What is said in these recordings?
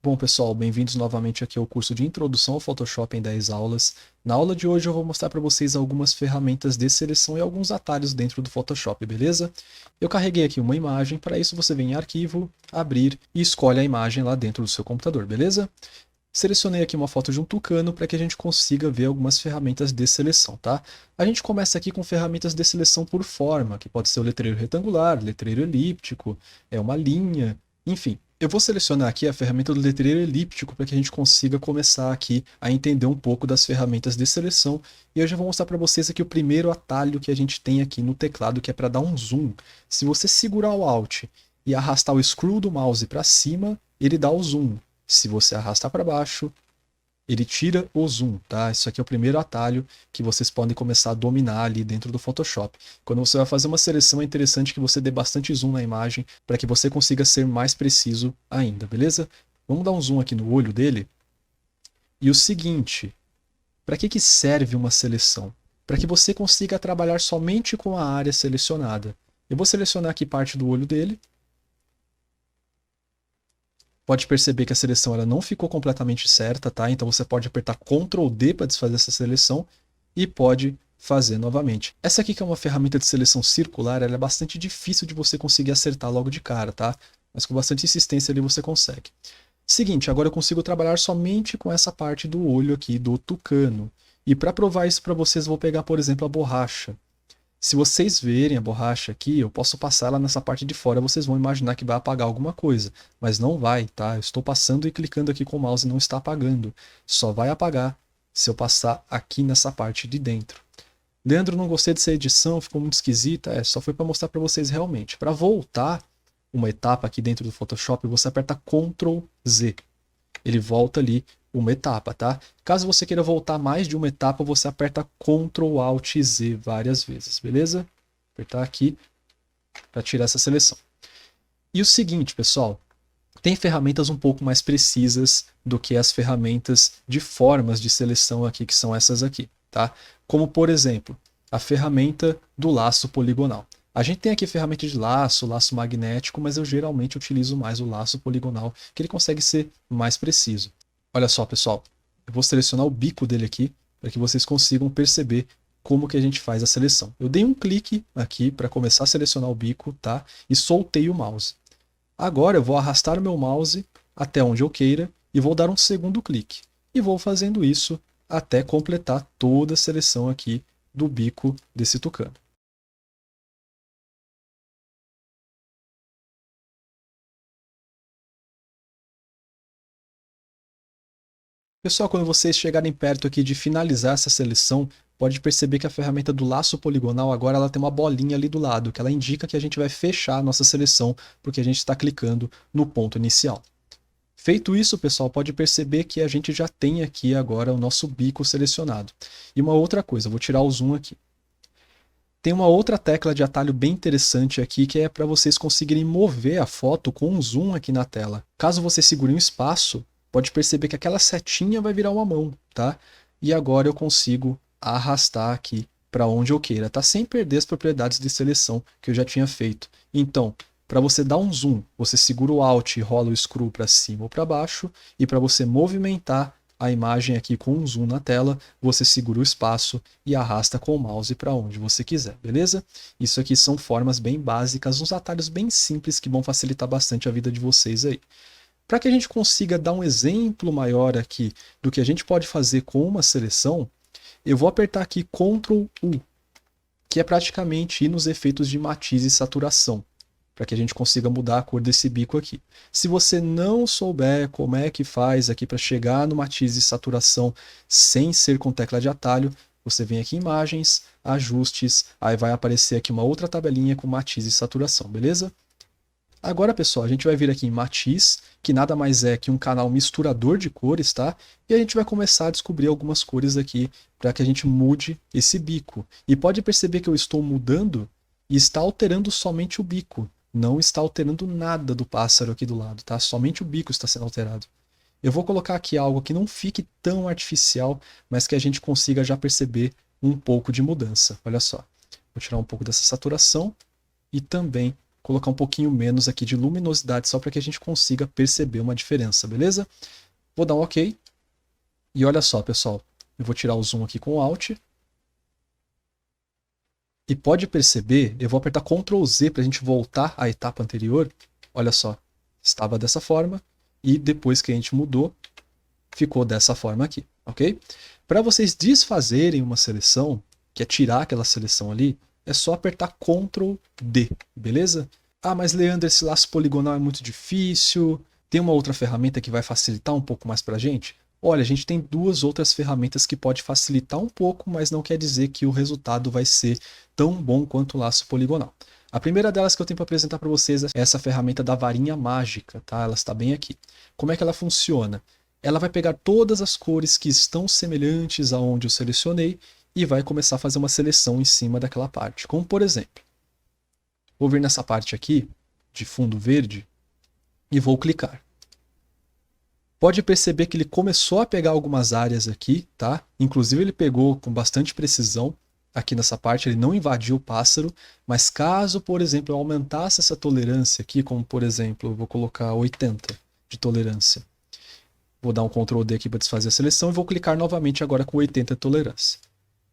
Bom, pessoal, bem-vindos novamente aqui ao curso de Introdução ao Photoshop em 10 aulas. Na aula de hoje eu vou mostrar para vocês algumas ferramentas de seleção e alguns atalhos dentro do Photoshop, beleza? Eu carreguei aqui uma imagem, para isso você vem em Arquivo, Abrir e escolhe a imagem lá dentro do seu computador, beleza? Selecionei aqui uma foto de um tucano para que a gente consiga ver algumas ferramentas de seleção, tá? A gente começa aqui com ferramentas de seleção por forma, que pode ser o letreiro retangular, letreiro elíptico, uma linha, enfim. Eu vou selecionar aqui a ferramenta do letreiro elíptico para que a gente consiga começar aqui a entender um pouco das ferramentas de seleção. E eu já vou mostrar para vocês aqui o primeiro atalho que a gente tem aqui no teclado, que é para dar um zoom. Se você segurar o Alt e arrastar o scroll do mouse para cima, ele dá o zoom. Se você arrastar para baixo, ele tira o zoom, tá? Isso aqui é o primeiro atalho que vocês podem começar a dominar ali dentro do Photoshop. Quando você vai fazer uma seleção, é interessante que você dê bastante zoom na imagem para que você consiga ser mais preciso ainda, beleza? Vamos dar um zoom aqui no olho dele. E o seguinte, para que serve uma seleção? Para que você consiga trabalhar somente com a área selecionada. Eu vou selecionar aqui parte do olho dele. Pode perceber que a seleção ela não ficou completamente certa, tá? Então você pode apertar Ctrl D para desfazer essa seleção e pode fazer novamente. Essa aqui que é uma ferramenta de seleção circular, ela é bastante difícil de você conseguir acertar logo de cara, tá? Mas com bastante insistência ali você consegue. Seguinte, agora eu consigo trabalhar somente com essa parte do olho aqui do tucano. E para provar isso para vocês, vou pegar, por exemplo, a borracha. Se vocês verem a borracha aqui, eu posso passar ela nessa parte de fora, vocês vão imaginar que vai apagar alguma coisa, mas não vai, tá? Eu estou passando e clicando aqui com o mouse e não está apagando. Só vai apagar se eu passar aqui nessa parte de dentro. Leandro, não gostei dessa edição, ficou muito esquisita. Só foi para mostrar para vocês realmente. Para voltar uma etapa aqui dentro do Photoshop, você aperta Ctrl Z. Ele volta ali uma etapa, tá? Caso você queira voltar mais de uma etapa, você aperta Ctrl Alt Z várias vezes, beleza? Apertar aqui para tirar essa seleção. E o seguinte, pessoal, tem ferramentas um pouco mais precisas do que as ferramentas de formas de seleção aqui, que são essas aqui, tá? Como, por exemplo, a ferramenta do laço poligonal. A gente tem aqui ferramenta de laço, laço magnético, mas eu geralmente utilizo mais o laço poligonal, que ele consegue ser mais preciso. Olha só, pessoal, eu vou selecionar o bico dele aqui, para que vocês consigam perceber como que a gente faz a seleção. Eu dei um clique aqui para começar a selecionar o bico, tá? E soltei o mouse. Agora eu vou arrastar o meu mouse até onde eu queira e vou dar um segundo clique. E vou fazendo isso até completar toda a seleção aqui do bico desse tucano. Pessoal, quando vocês chegarem perto aqui de finalizar essa seleção, pode perceber que a ferramenta do laço poligonal agora ela tem uma bolinha ali do lado, que ela indica que a gente vai fechar a nossa seleção, porque a gente está clicando no ponto inicial. Feito isso, pessoal, pode perceber que a gente já tem aqui agora o nosso bico selecionado. E uma outra coisa, vou tirar o zoom aqui. Tem uma outra tecla de atalho bem interessante aqui, que é para vocês conseguirem mover a foto com um zoom aqui na tela. Caso você segure um espaço, pode perceber que aquela setinha vai virar uma mão, tá? E agora eu consigo arrastar aqui para onde eu queira, tá? Sem perder as propriedades de seleção que eu já tinha feito. Então, para você dar um zoom, você segura o Alt e rola o scroll para cima ou para baixo, e para você movimentar a imagem aqui com um zoom na tela, você segura o espaço e arrasta com o mouse para onde você quiser, beleza? Isso aqui são formas bem básicas, uns atalhos bem simples que vão facilitar bastante a vida de vocês aí. Para que a gente consiga dar um exemplo maior aqui do que a gente pode fazer com uma seleção, eu vou apertar aqui Ctrl U, que é praticamente ir nos efeitos de matiz e saturação, para que a gente consiga mudar a cor desse bico aqui. Se você não souber como é que faz aqui para chegar no matiz e saturação sem ser com tecla de atalho, você vem aqui em imagens, ajustes, aí vai aparecer aqui uma outra tabelinha com matiz e saturação, beleza? Agora, pessoal, a gente vai vir aqui em matiz, que nada mais é que um canal misturador de cores, tá? E a gente vai começar a descobrir algumas cores aqui para que a gente mude esse bico. E pode perceber que eu estou mudando e está alterando somente o bico. Não está alterando nada do pássaro aqui do lado, tá? Somente o bico está sendo alterado. Eu vou colocar aqui algo que não fique tão artificial, mas que a gente consiga já perceber um pouco de mudança. Olha só. Vou tirar um pouco dessa saturação e também colocar um pouquinho menos aqui de luminosidade, só para que a gente consiga perceber uma diferença, beleza? Vou dar um OK. E olha só, pessoal, eu vou tirar o zoom aqui com o Alt. E pode perceber, eu vou apertar Ctrl Z para a gente voltar à etapa anterior. Olha só, estava dessa forma e depois que a gente mudou, ficou dessa forma aqui, ok? Para vocês desfazerem uma seleção, que é tirar aquela seleção ali, é só apertar Ctrl D, beleza? Ah, mas Leandro, esse laço poligonal é muito difícil. Tem uma outra ferramenta que vai facilitar um pouco mais para a gente? Olha, a gente tem duas outras ferramentas que pode facilitar um pouco, mas não quer dizer que o resultado vai ser tão bom quanto o laço poligonal. A primeira delas que eu tenho para apresentar para vocês é essa ferramenta da varinha mágica, tá? Ela está bem aqui. Como é que ela funciona? Ela vai pegar todas as cores que estão semelhantes aonde eu selecionei e vai começar a fazer uma seleção em cima daquela parte. Como por exemplo, vou vir nessa parte aqui, de fundo verde, e vou clicar. Pode perceber que ele começou a pegar algumas áreas aqui, tá? Inclusive ele pegou com bastante precisão aqui nessa parte, ele não invadiu o pássaro, mas caso, por exemplo, eu aumentasse essa tolerância aqui, como por exemplo, eu vou colocar 80 de tolerância. Vou dar um Ctrl D aqui para desfazer a seleção e vou clicar novamente agora com 80 de tolerância.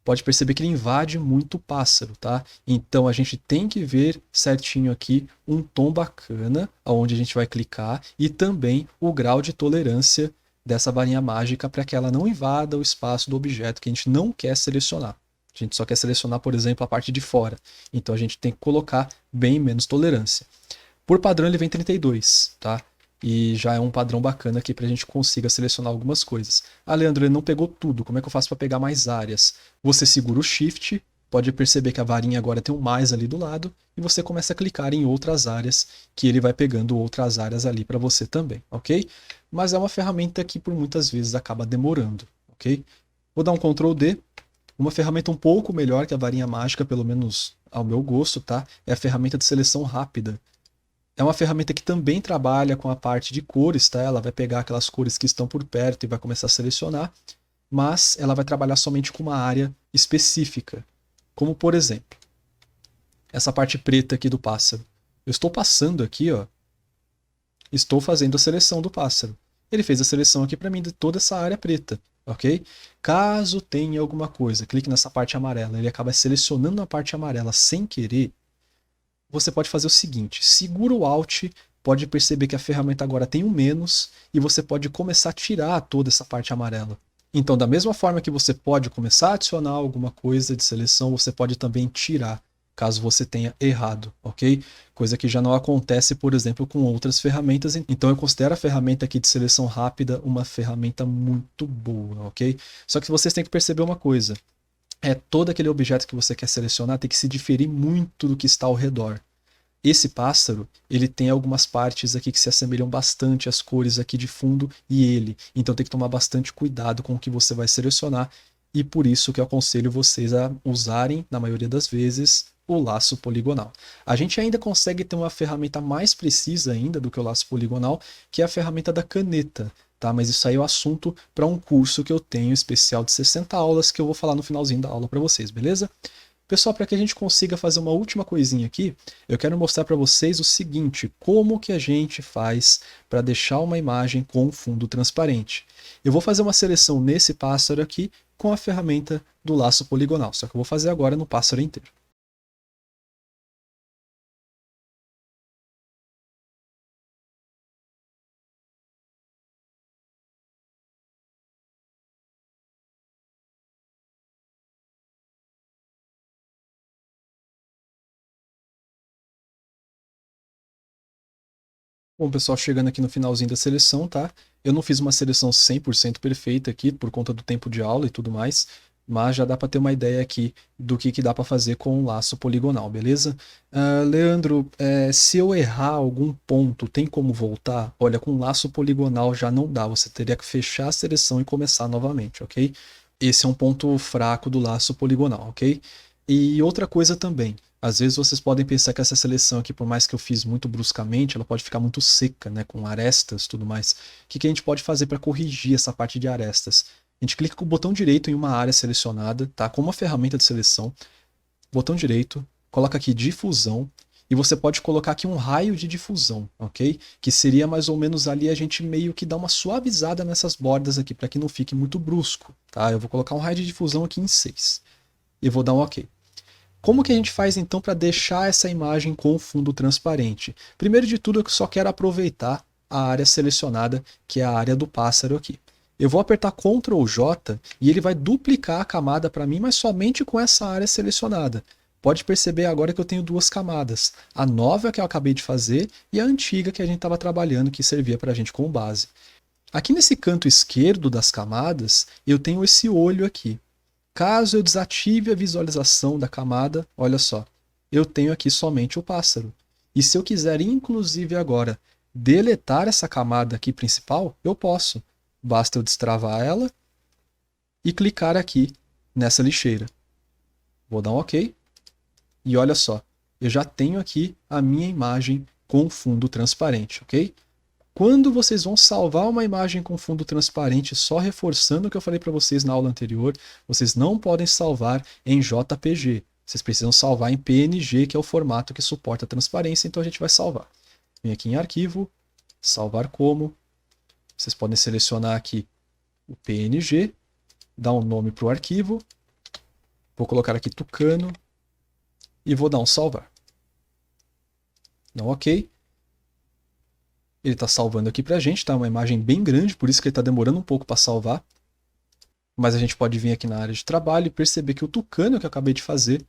Pode perceber que ele invade muito o pássaro, tá? Então a gente tem que ver certinho aqui um tom bacana, onde a gente vai clicar, e também o grau de tolerância dessa varinha mágica para que ela não invada o espaço do objeto que a gente não quer selecionar. A gente só quer selecionar, por exemplo, a parte de fora. Então a gente tem que colocar bem menos tolerância. Por padrão ele vem 32, tá? E já é um padrão bacana aqui para a gente consiga selecionar algumas coisas. Ah, Leandro, ele não pegou tudo, como é que eu faço para pegar mais áreas? Você segura o Shift, pode perceber que a varinha agora tem um mais ali do lado, e você começa a clicar em outras áreas, que ele vai pegando outras áreas ali para você também, ok? Mas é uma ferramenta que por muitas vezes acaba demorando, ok? Vou dar um Ctrl D. Uma ferramenta um pouco melhor que a varinha mágica, pelo menos ao meu gosto, tá? É a ferramenta de seleção rápida. É uma ferramenta que também trabalha com a parte de cores, tá? Ela vai pegar aquelas cores que estão por perto e vai começar a selecionar, mas ela vai trabalhar somente com uma área específica, como por exemplo, essa parte preta aqui do pássaro. Eu estou passando aqui, ó, estou fazendo a seleção do pássaro. Ele fez a seleção aqui para mim de toda essa área preta, ok? Caso tenha alguma coisa, clique nessa parte amarela, ele acaba selecionando a parte amarela sem querer, você pode fazer o seguinte, segura o Alt, pode perceber que a ferramenta agora tem um menos e você pode começar a tirar toda essa parte amarela. Então, da mesma forma que você pode começar a adicionar alguma coisa de seleção, você pode também tirar, caso você tenha errado, ok? Coisa que já não acontece, por exemplo, com outras ferramentas. Então, eu considero a ferramenta aqui de seleção rápida uma ferramenta muito boa, ok? Só que vocês têm que perceber uma coisa. Todo aquele objeto que você quer selecionar tem que se diferir muito do que está ao redor. Esse pássaro, ele tem algumas partes aqui que se assemelham bastante às cores aqui de fundo e ele. Então tem que tomar bastante cuidado com o que você vai selecionar e por isso que eu aconselho vocês a usarem, na maioria das vezes, o laço poligonal. A gente ainda consegue ter uma ferramenta mais precisa ainda do que o laço poligonal, que é a ferramenta da caneta. Tá? Mas isso aí é o assunto para um curso que eu tenho especial de 60 aulas que eu vou falar no finalzinho da aula para vocês, beleza? Pessoal, para que a gente consiga fazer uma última coisinha aqui, eu quero mostrar para vocês o seguinte, como que a gente faz para deixar uma imagem com fundo transparente. Eu vou fazer uma seleção nesse pássaro aqui com a ferramenta do laço poligonal, só que eu vou fazer agora no pássaro inteiro. Bom, pessoal, chegando aqui no finalzinho da seleção, tá? Eu não fiz uma seleção 100% perfeita aqui, por conta do tempo de aula e tudo mais, mas já dá para ter uma ideia aqui do que dá para fazer com o laço poligonal, beleza? Leandro, se eu errar algum ponto, tem como voltar? Olha, com laço poligonal já não dá, você teria que fechar a seleção e começar novamente, ok? Esse é um ponto fraco do laço poligonal, ok? E outra coisa também, às vezes vocês podem pensar que essa seleção aqui, por mais que eu fiz muito bruscamente, ela pode ficar muito seca, né, com arestas e tudo mais. O que a gente pode fazer para corrigir essa parte de arestas? A gente clica com o botão direito em uma área selecionada, tá? Com uma ferramenta de seleção, botão direito, coloca aqui difusão E você pode colocar aqui um raio de difusão, ok? Que seria mais ou menos ali a gente meio que dar uma suavizada nessas bordas aqui, para que não fique muito brusco, tá? Eu vou colocar um raio de difusão aqui em 6 e vou dar um ok. Como que a gente faz então para deixar essa imagem com fundo transparente? Primeiro de tudo, eu só quero aproveitar a área selecionada, que é a área do pássaro aqui. Eu vou apertar Ctrl J e ele vai duplicar a camada para mim, mas somente com essa área selecionada. Pode perceber agora que eu tenho duas camadas. A nova que eu acabei de fazer e a antiga que a gente estava trabalhando, que servia para a gente como base. Aqui nesse canto esquerdo das camadas, eu tenho esse olho aqui. Caso eu desative a visualização da camada, olha só, eu tenho aqui somente o pássaro. E se eu quiser, inclusive agora, deletar essa camada aqui principal, eu posso. Basta eu destravar ela e clicar aqui nessa lixeira. Vou dar um OK. E olha só, eu já tenho aqui a minha imagem com fundo transparente, ok? Quando vocês vão salvar uma imagem com fundo transparente, só reforçando o que eu falei para vocês na aula anterior, vocês não podem salvar em JPG. Vocês precisam salvar em PNG, que é o formato que suporta a transparência, então a gente vai salvar. Vem aqui em Arquivo, Salvar como. Vocês podem selecionar aqui o PNG, dar um nome para o arquivo. Vou colocar aqui Tucano e vou dar um salvar. Dá um OK. Ele está salvando aqui para a gente, tá? Uma imagem bem grande, por isso que ele está demorando um pouco para salvar. Mas a gente pode vir aqui na área de trabalho e perceber que o tucano que eu acabei de fazer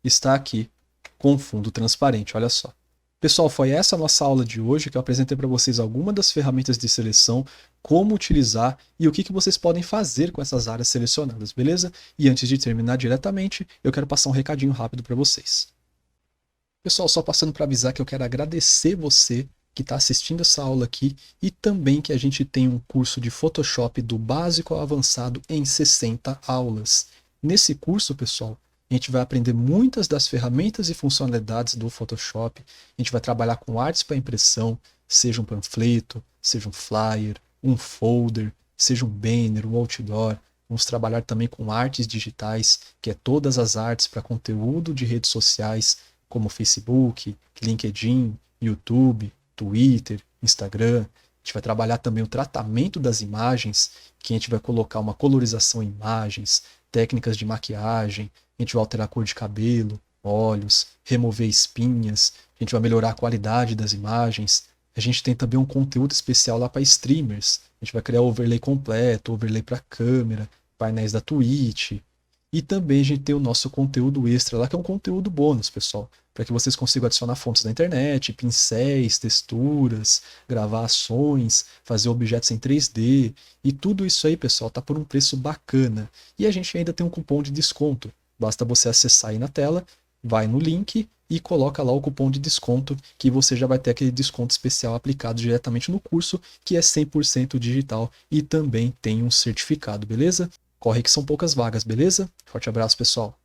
está aqui com fundo transparente, olha só. Pessoal, foi essa a nossa aula de hoje, que eu apresentei para vocês algumas das ferramentas de seleção, como utilizar e o que vocês podem fazer com essas áreas selecionadas, beleza? E antes de terminar diretamente, eu quero passar um recadinho rápido para vocês. Pessoal, só passando para avisar que eu quero agradecer você que está assistindo essa aula aqui e também que a gente tem um curso de Photoshop do básico ao avançado em 60 aulas. Nesse curso, pessoal, a gente vai aprender muitas das ferramentas e funcionalidades do Photoshop. A gente vai trabalhar com artes para impressão, seja um panfleto, seja um flyer, um folder, seja um banner, um outdoor. Vamos trabalhar também com artes digitais, que é todas as artes para conteúdo de redes sociais, como Facebook, LinkedIn, YouTube, Twitter, Instagram. A gente vai trabalhar também o tratamento das imagens, que a gente vai colocar uma colorização em imagens, técnicas de maquiagem, a gente vai alterar a cor de cabelo, olhos, remover espinhas, a gente vai melhorar a qualidade das imagens. A gente tem também um conteúdo especial lá para streamers. A gente vai criar o overlay completo, overlay para câmera, painéis da Twitch. E também a gente tem o nosso conteúdo extra lá, que é um conteúdo bônus, pessoal, para que vocês consigam adicionar fontes da internet, pincéis, texturas, gravar ações, fazer objetos em 3D. E tudo isso aí, pessoal, tá por um preço bacana. E a gente ainda tem um cupom de desconto. Basta você acessar aí na tela, vai no link e coloca lá o cupom de desconto, que você já vai ter aquele desconto especial aplicado diretamente no curso, que é 100% digital e também tem um certificado, beleza? Corre que são poucas vagas, beleza? Forte abraço, pessoal.